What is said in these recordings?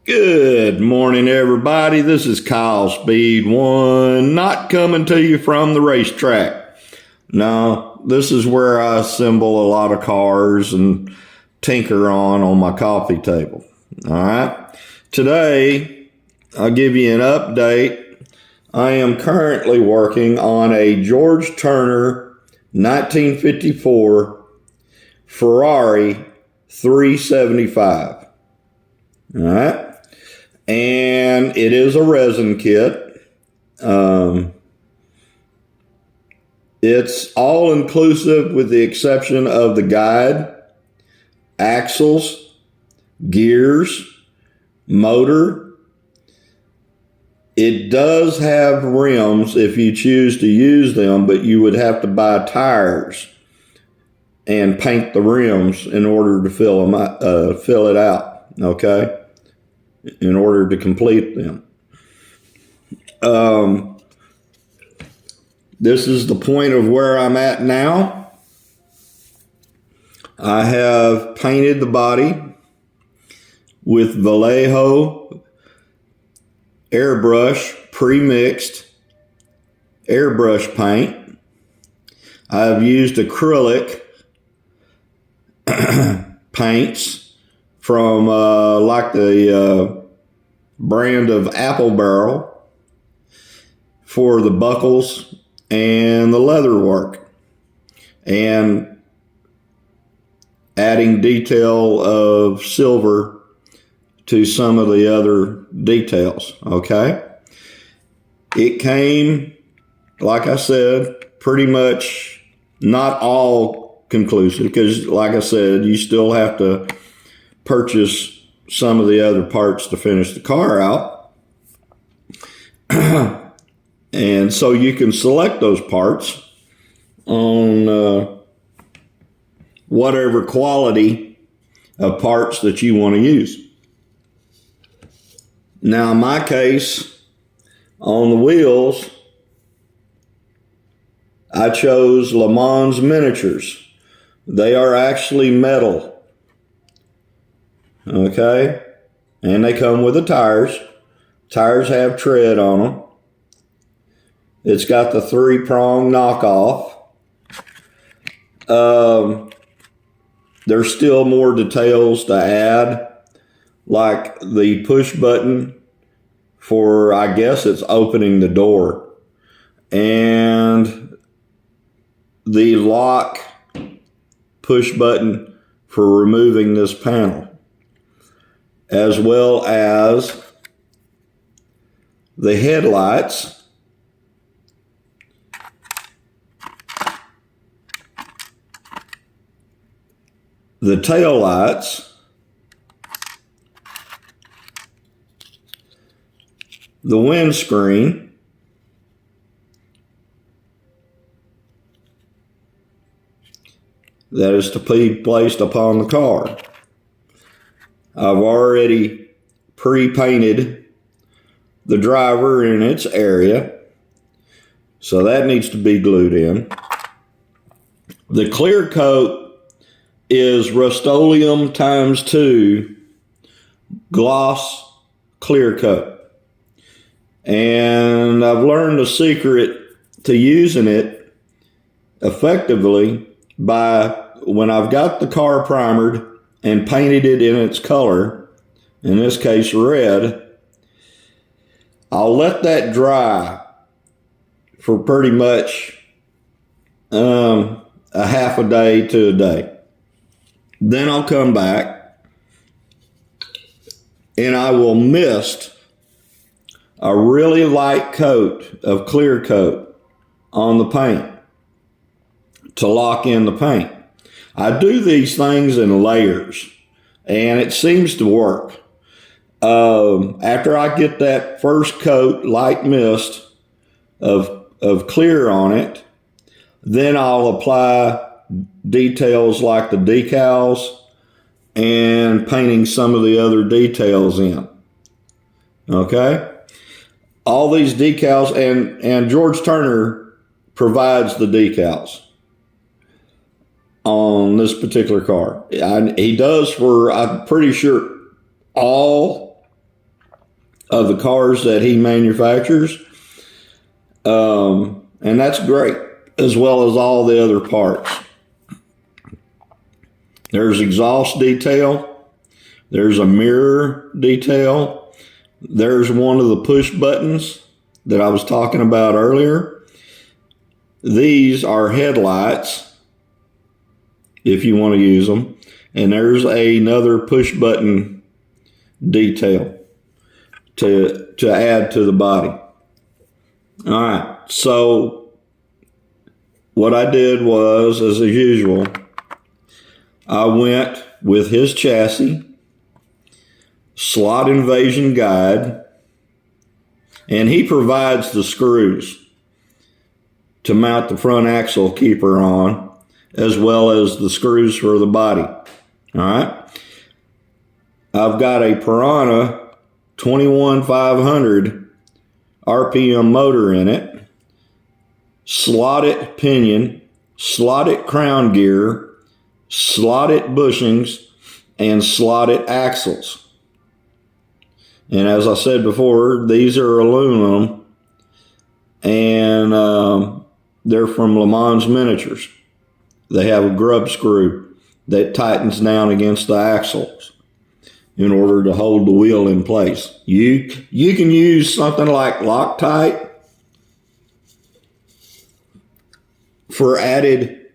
Good morning, everybody. This is Kyle Speed One, not coming to you from the racetrack. No, this is where I assemble a lot of cars and tinker on my coffee table. All right. Today, I'll give you an update. I am currently working on a George Turner 1954 Ferrari 375. All right. And it is a resin kit. It's all inclusive with the exception of the guide, axles, gears, motor. It does have rims if you choose to use them, but you would have to buy tires and paint the rims in order to fill it out. Okay. In order to complete them. This is the point of where I'm at now. I have painted the body with Vallejo airbrush, pre-mixed airbrush paint. I've used acrylic paints from like the brand of Apple Barrel for the buckles and the leather work, and adding detail of silver to some of the other details. Okay. It came, like I said, pretty much not all conclusive, because like I said, you still have to purchase some of the other parts to finish the car out. And so you can select those parts on whatever quality of parts that you want to use. Now, in my case, on the wheels, I chose Le Mans miniatures. They are actually metal. Okay, and they come with the tires. Tires have tread on them. It's got the 3-prong knockoff. There's still more details to add, like the push button for, I guess it's opening the door, and the lock push button for removing this panel, as well as the headlights, the tail lights, the windscreen, that is to be placed upon the car. I've already pre-painted the driver in its area, so that needs to be glued in. The clear coat is Rust-Oleum ×2 gloss clear coat. And I've learned the secret to using it effectively by, when I've got the car primered and painted it in its color, in this case red, I'll let that dry for pretty much a half a day to a day. Then I'll come back and I will mist a really light coat of clear coat on the paint to lock in the paint. I do these things in layers, and it seems to work. After I get that first coat, light mist of clear on it, then I'll apply details like the decals and painting some of the other details in. Okay? All these decals, and George Turner provides the decals on this particular car. He does for, I'm pretty sure, all of the cars that he manufactures. And that's great, as well as all the other parts. There's exhaust detail. There's a mirror detail. There's one of the push buttons that I was talking about earlier. These are headlights, if you want to use them. And there's another push button detail to add to the body. All right, so what I did was, as usual, I went with his chassis, slot invasion guide, and he provides the screws to mount the front axle keeper on, as well as the screws for the body. All right. I've got a Piranha 21500 RPM motor in it, slotted pinion, slotted crown gear, slotted bushings, and slotted axles. And as I said before, these are aluminum, and they're from Le Mans Miniatures. They have a grub screw that tightens down against the axles in order to hold the wheel in place. You can use something like Loctite for added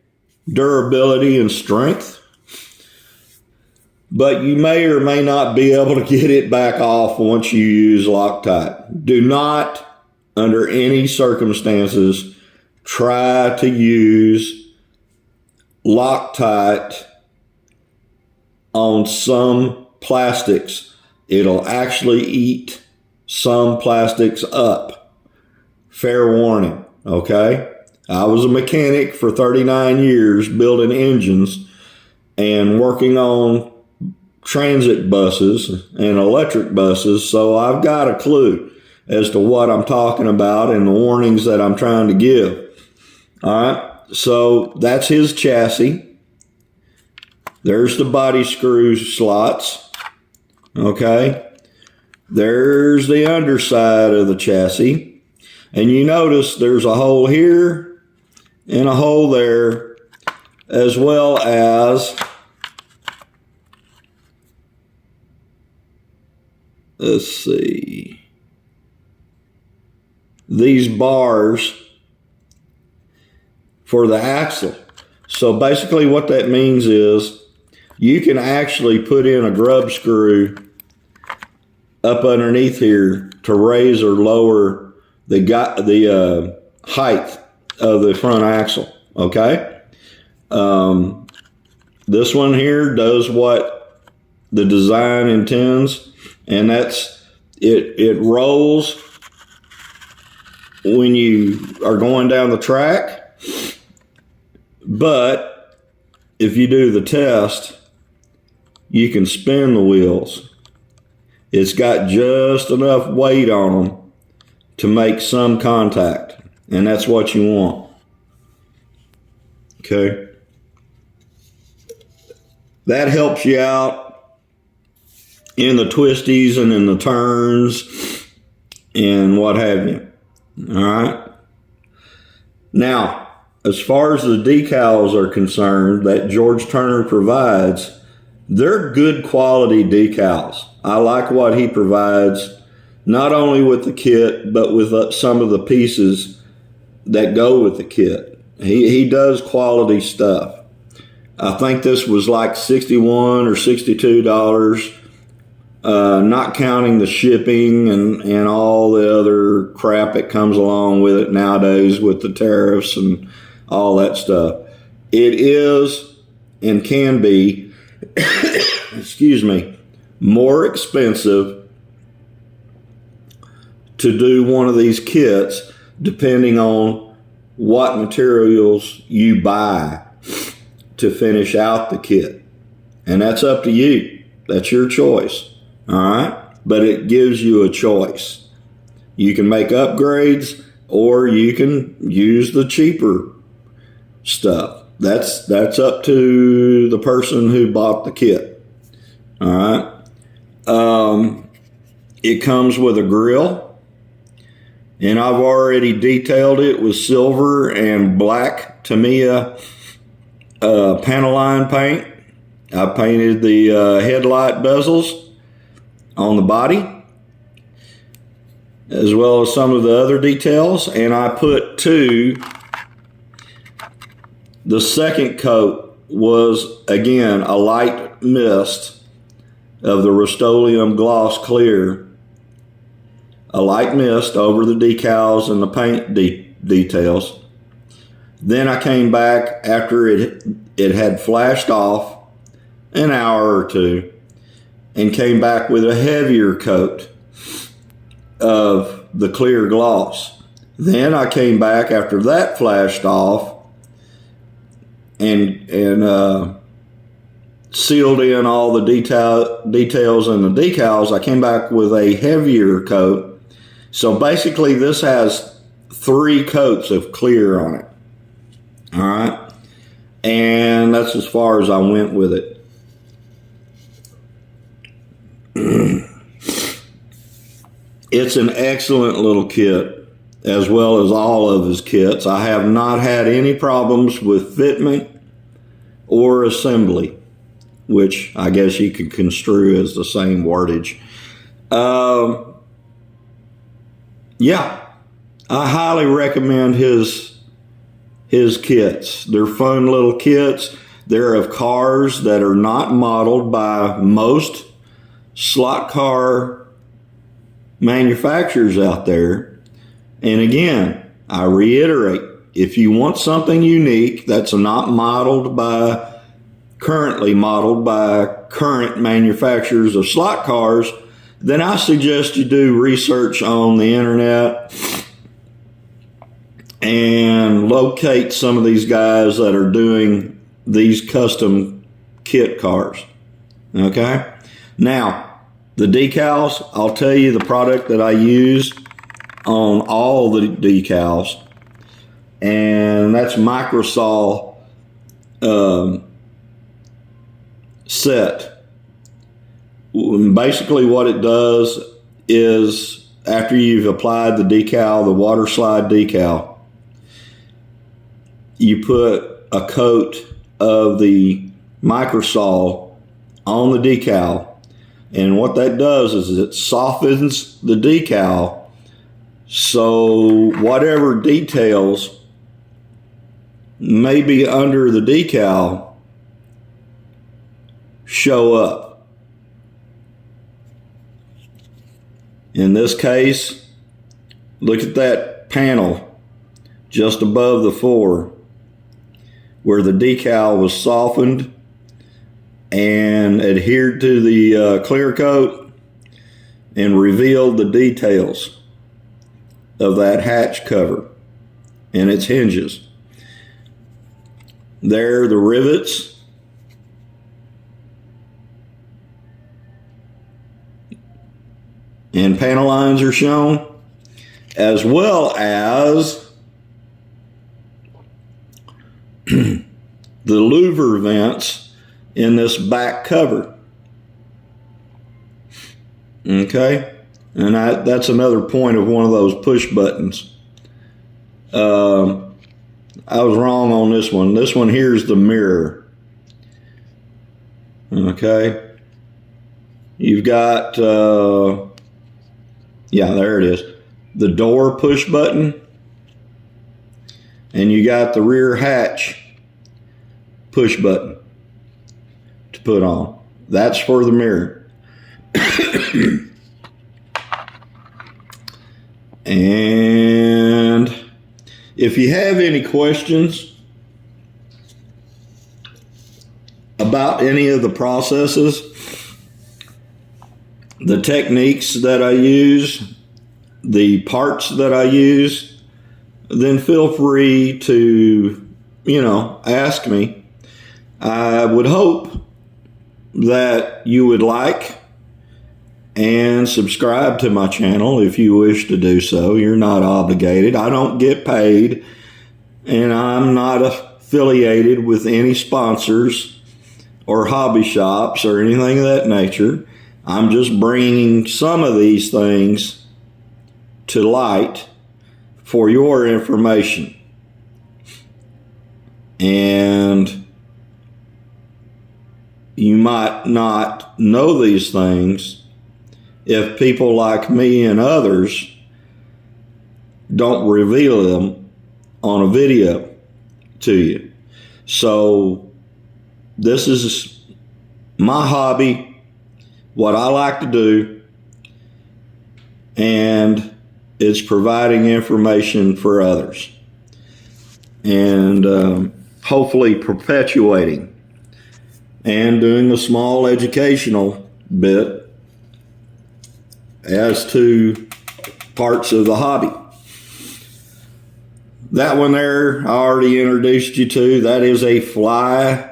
durability and strength, but you may or may not be able to get it back off once you use Loctite. Do not, under any circumstances, try to use Loctite on some plastics. It'll actually eat some plastics up. Fair warning, okay? I was a mechanic for 39 years building engines and working on transit buses and electric buses, so I've got a clue as to what I'm talking about and the warnings that I'm trying to give. All right, so that's his chassis. There's the body screw slots. Okay, there's the underside of the chassis. And you notice there's a hole here and a hole there, as well as, let's see, these bars for the axle. So basically what that means is you can actually put in a grub screw up underneath here to raise or lower the height of the front axle. Okay. This one here does what the design intends, and that's it rolls when you are going down the track. But if you do the test, you can spin the wheels. It's got just enough weight on them to make some contact, and that's what you want. Okay. That helps you out in the twisties and in the turns and what have you. All right. Now, as far as the decals are concerned that George Turner provides, they're good quality decals. I like what he provides, not only with the kit, but with some of the pieces that go with the kit. He does quality stuff. I think this was like $61 or $62, not counting the shipping and all the other crap that comes along with it nowadays with the tariffs and all that stuff. It is and can be, excuse me, more expensive to do one of these kits depending on what materials you buy to finish out the kit. And that's up to you. That's your choice. All right? But it gives you a choice. You can make upgrades or you can use the cheaper stuff. That's up to the person who bought the kit. All right. It comes with a grill, and I've already detailed it with silver and black Tamiya Panaline paint. I painted the headlight bezels on the body, as well as some of the other details, and I put the second coat was, again, a light mist of the Rust-Oleum Gloss Clear, a light mist over the decals and the paint details. Then I came back after it had flashed off an hour or two, and came back with a heavier coat of the clear gloss. Then I came back after that flashed off and sealed in all the details and the decals. I came back with a heavier coat. So basically this has 3 coats of clear on it. All right. And that's as far as I went with it. It's an excellent little kit, as well as all of his kits. I have not had any problems with fitment or assembly, which I guess you could construe as the same wordage. Yeah, I highly recommend his kits. They're fun little kits. They're of cars that are not modeled by most slot car manufacturers out there. And again, I reiterate, if you want something unique that's not currently modeled by current manufacturers of slot cars, then I suggest you do research on the internet and locate some of these guys that are doing these custom kit cars. Okay? Now, the decals, I'll tell you the product that I use on all the decals, and that's Microsol set. Basically what it does is, after you've applied the decal, the water slide decal, you put a coat of the Microsol on the decal. And what that does is it softens the decal, so whatever details may be under the decal show up. In this case, look at that panel just above the 4 where the decal was softened and adhered to the clear coat and revealed the details of that hatch cover and its hinges. There, the rivets and panel lines are shown, as well as the louver vents in this back cover. Okay? And that's another point of one of those push buttons. I was wrong on this one. This one here is the mirror. Okay? You've got, yeah, there it is. The door push button. And you got the rear hatch push button to put on. That's for the mirror. And if you have any questions about any of the processes, the techniques that I use, the parts that I use, then feel free to, ask me. I would hope that you would like and subscribe to my channel if you wish to do so. You're not obligated. I don't get paid, and I'm not affiliated with any sponsors or hobby shops or anything of that nature. I'm just bringing some of these things to light for your information. And you might not know these things if people like me and others don't reveal them on a video to you. So this is my hobby, what I like to do, and it's providing information for others and hopefully perpetuating and doing a small educational bit as to parts of the hobby. That one there I already introduced you to. That is a fly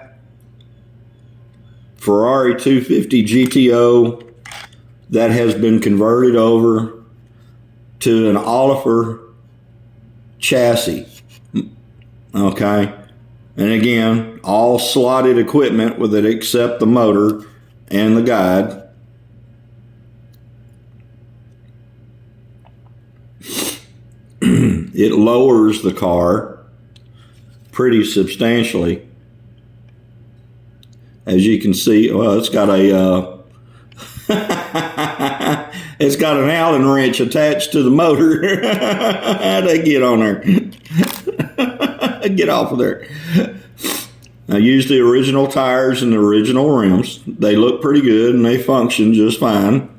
Ferrari 250 GTO that has been converted over to an Oliver chassis. Okay. And again, all slotted equipment with it except the motor and the guide. It lowers the car pretty substantially. As you can see, well, it's got a it's got an Allen wrench attached to the motor. They get on there. Get off of there. I used the original tires and the original rims. They look pretty good and they function just fine.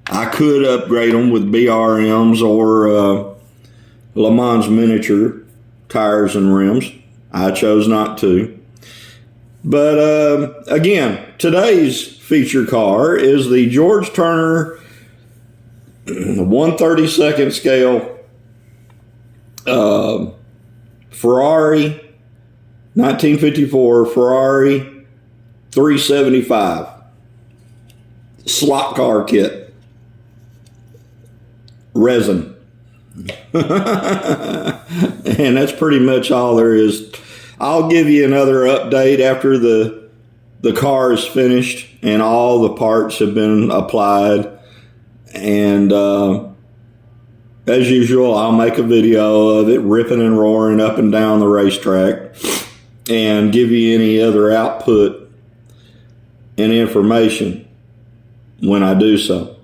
I could upgrade them with BRMs or Le Mans miniature tires and rims. I chose not to. But again, today's feature car is the George Turner 1/32 scale Ferrari 1954 Ferrari 375 slot car kit, resin. And that's pretty much all there is. I'll give you another update after the car is finished and all the parts have been applied. And as usual, I'll make a video of it ripping and roaring up and down the racetrack and give you any other output and information when I do so.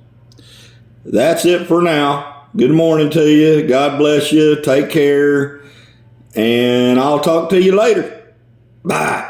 That's it for now. Good morning to you. God bless you. Take care. And I'll talk to you later. Bye.